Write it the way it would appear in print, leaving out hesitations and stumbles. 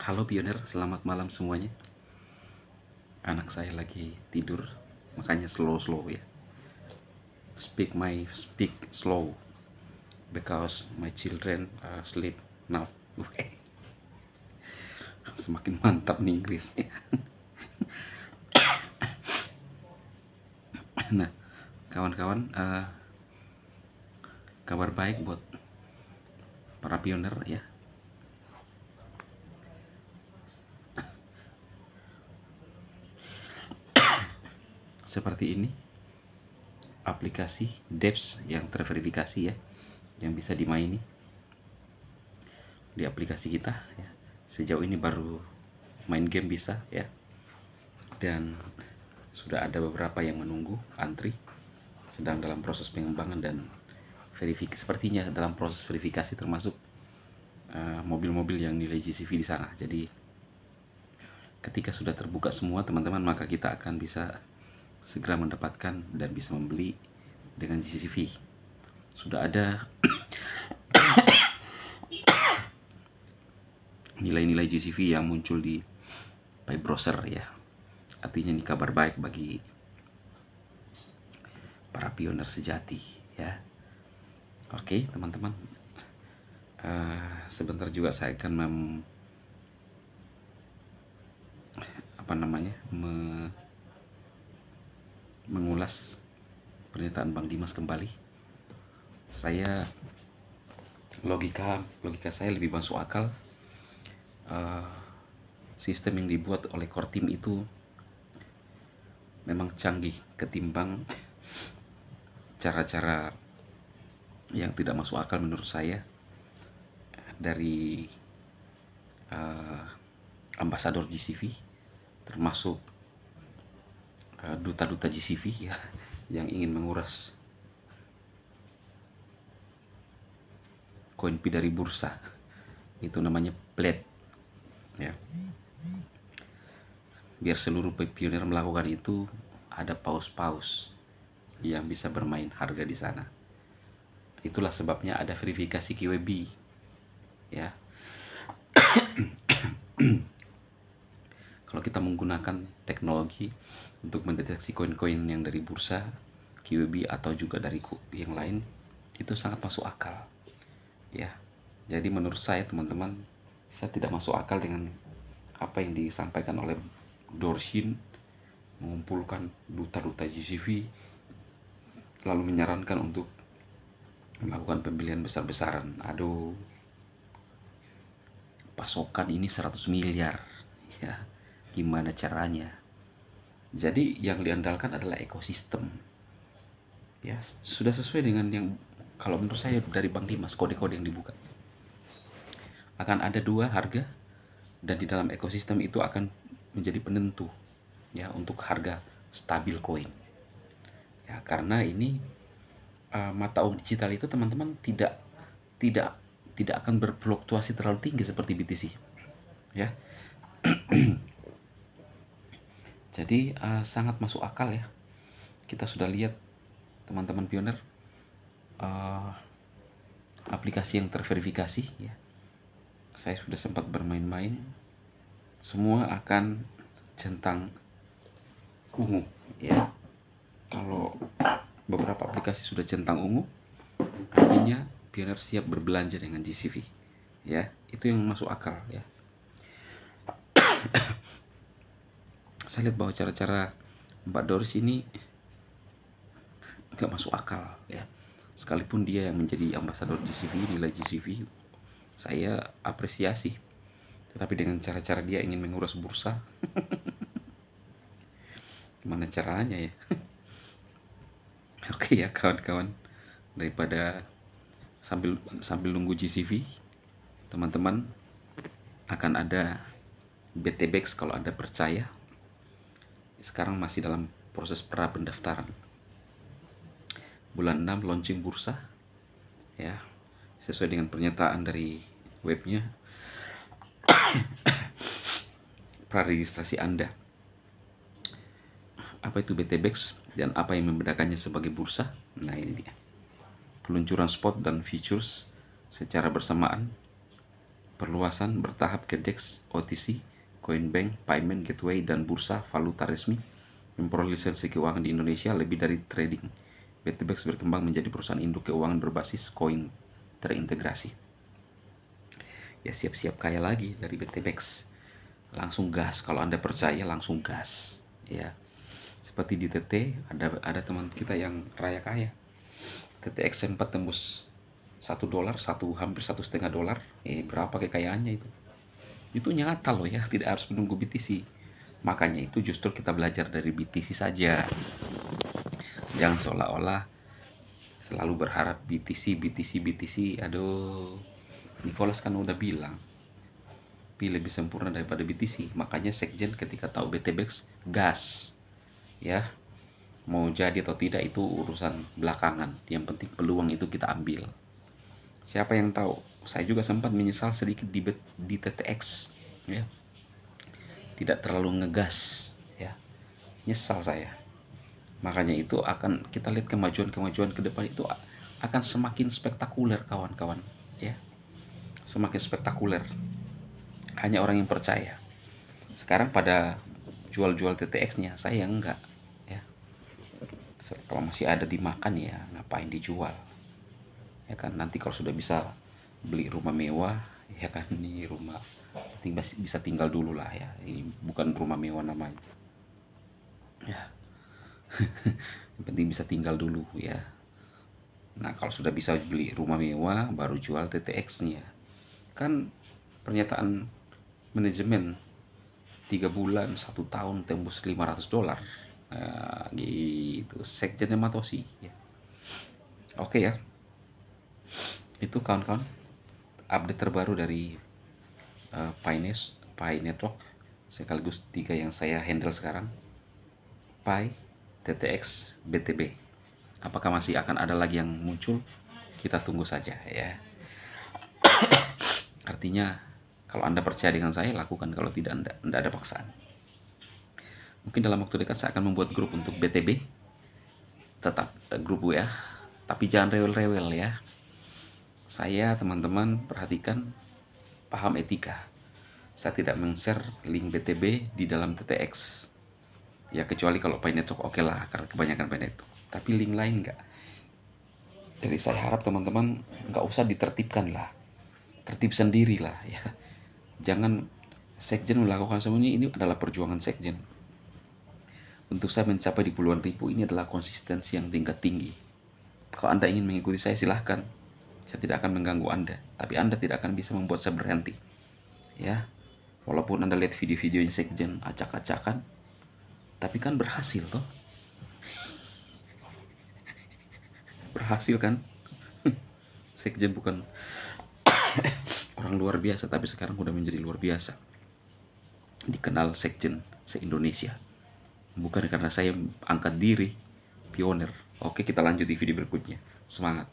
Halo Pioner, selamat malam semuanya. Anak saya lagi tidur, makanya slow ya. Speak slow because my children sleep now. Semakin mantap nih Inggrisnya. Nah, kawan-kawan, kabar baik buat para pioner ya. Seperti ini, aplikasi Depps yang terverifikasi ya, yang bisa dimaini di aplikasi kita ya. Sejauh ini baru main game bisa ya, dan sudah ada beberapa yang menunggu antri, sedang dalam proses pengembangan dan verifikasi, sepertinya dalam proses verifikasi termasuk mobil-mobil yang nilai GCV di sana. Jadi ketika sudah terbuka semua teman-teman, maka kita akan bisa segera mendapatkan dan bisa membeli dengan GCV. Sudah ada nilai-nilai GCV yang muncul di Pay Browser ya. Artinya ini kabar baik bagi para pioner sejati ya. Oke teman-teman, sebentar juga saya akan mengulas pernyataan Bang Dimas kembali. Saya logika saya lebih masuk akal. Sistem yang dibuat oleh core team itu memang canggih ketimbang cara-cara yang tidak masuk akal menurut saya dari ambasador GCV, termasuk duta-duta GCV ya, yang ingin menguras koin P dari bursa. Itu namanya pledge ya. Biar seluruh pioner melakukan itu, ada paus-paus yang bisa bermain harga di sana. Itulah sebabnya ada verifikasi QWB ya. Kalau kita menggunakan teknologi untuk mendeteksi koin-koin yang dari bursa, QWB atau juga dari yang lain, itu sangat masuk akal ya. Jadi menurut saya teman-teman, saya tidak masuk akal dengan apa yang disampaikan oleh Dorshin, mengumpulkan duta-duta GCV lalu menyarankan untuk melakukan pembelian besar-besaran. Aduh, pasokan ini 100 miliar ya, gimana caranya? Jadi yang diandalkan adalah ekosistem ya. Sudah sesuai dengan yang, kalau menurut saya dari Bang Dimas, kode-kode yang dibuka akan ada dua harga, dan di dalam ekosistem itu akan menjadi penentu ya untuk harga stabil koin ya. Karena ini mata uang digital itu teman-teman tidak akan berfluktuasi terlalu tinggi seperti BTC ya. Jadi sangat masuk akal ya. Kita sudah lihat teman-teman pioner, aplikasi yang terverifikasi ya. Saya sudah sempat bermain-main, semua akan centang ungu ya. Kalau beberapa aplikasi sudah centang ungu, artinya pioner siap berbelanja dengan GCV ya. Itu yang masuk akal ya. Saya lihat bahwa cara-cara Mbak Doris ini nggak masuk akal ya. Sekalipun dia yang menjadi ambasador GCV, nilai GCV saya apresiasi, tetapi dengan cara-cara dia ingin menguras bursa, gimana caranya ya? Oke ya kawan-kawan, daripada sambil nunggu GCV, teman-teman, akan ada BTBX kalau Anda percaya. Sekarang masih dalam proses pra pendaftaran. Bulan 6 launching bursa ya, sesuai dengan pernyataan dari webnya. Praregistrasi Anda. Apa itu BTBX dan apa yang membedakannya sebagai bursa? Nah ini dia. Peluncuran spot dan futures secara bersamaan perluasan bertahap ke DEX, OTC, Coinbank, Payment Gateway, dan bursa valuta resmi, memperoleh lisensi keuangan di Indonesia lebih dari trading. BTBEX berkembang menjadi perusahaan induk keuangan berbasis koin terintegrasi. Ya siap-siap kaya lagi dari BTBEX. Langsung gas, kalau Anda percaya langsung gas. Ya, seperti di TT ada teman kita yang raya kaya. TTX sempat tembus $1, hampir $1,5. Berapa kekayaannya itu? Itu nyata loh ya, tidak harus menunggu BTC. Makanya itu justru kita belajar dari BTC saja. Jangan seolah-olah selalu berharap BTC. Aduh, Nicholas kan udah bilang Pi lebih sempurna daripada BTC. Makanya Sekjen ketika tahu BTBEX gas. Ya, mau jadi atau tidak itu urusan belakangan. Yang penting peluang itu kita ambil. Siapa yang tahu? Saya juga sempat menyesal sedikit di TTX, ya. Tidak terlalu ngegas, ya. Nyesal saya. Makanya itu akan kita lihat kemajuan ke depan itu akan semakin spektakuler, kawan-kawan, ya. Semakin spektakuler. Hanya orang yang percaya. Sekarang pada jual-jual TTX-nya, saya enggak, ya. Kalau masih ada dimakan ya ngapain dijual? Ya kan, nanti kalau sudah bisa beli rumah mewah, ya kan, ini rumah bisa tinggal dulu lah ya. Ini bukan rumah mewah namanya. Ya. Yang penting bisa tinggal dulu ya. Nah, kalau sudah bisa beli rumah mewah baru jual TTX-nya. Kan pernyataan manajemen 3 bulan 1 tahun tembus $500. Nah, gitu. Sekjennya Matosi ya. Oke ya. Itu kawan-kawan update terbaru dari Pi Network, sekaligus 3 yang saya handle sekarang, Pi, TTX, BTB. Apakah masih akan ada lagi yang muncul? Kita tunggu saja ya. Artinya kalau Anda percaya dengan saya, lakukan. Kalau tidak, Anda ada paksaan. Mungkin dalam waktu dekat saya akan membuat grup untuk BTB. Tetap grup WA, tapi jangan rewel-rewel ya. Saya, teman-teman, perhatikan, paham etika. Saya tidak men-share link BTB di dalam TTX. Ya kecuali kalau Pi Network oke lah, karena kebanyakan Pi Network. Tapi link lain enggak. Jadi saya harap teman-teman nggak usah ditertibkan lah. Tertib sendiri lah ya. Jangan Sekjen melakukan semuanya, ini adalah perjuangan Sekjen. Untuk saya mencapai di puluhan ribu, ini adalah konsistensi yang tingkat tinggi. Kalau Anda ingin mengikuti saya, silahkan. Saya tidak akan mengganggu Anda, tapi Anda tidak akan bisa membuat saya berhenti. Ya, walaupun Anda lihat video-video Sekjen acak-acakan, tapi kan berhasil toh. Berhasil kan? Sekjen bukan orang luar biasa, tapi sekarang udah menjadi luar biasa. Dikenal Sekjen se-Indonesia. Bukan karena saya angkat diri, pionir. Oke, kita lanjut di video berikutnya. Semangat.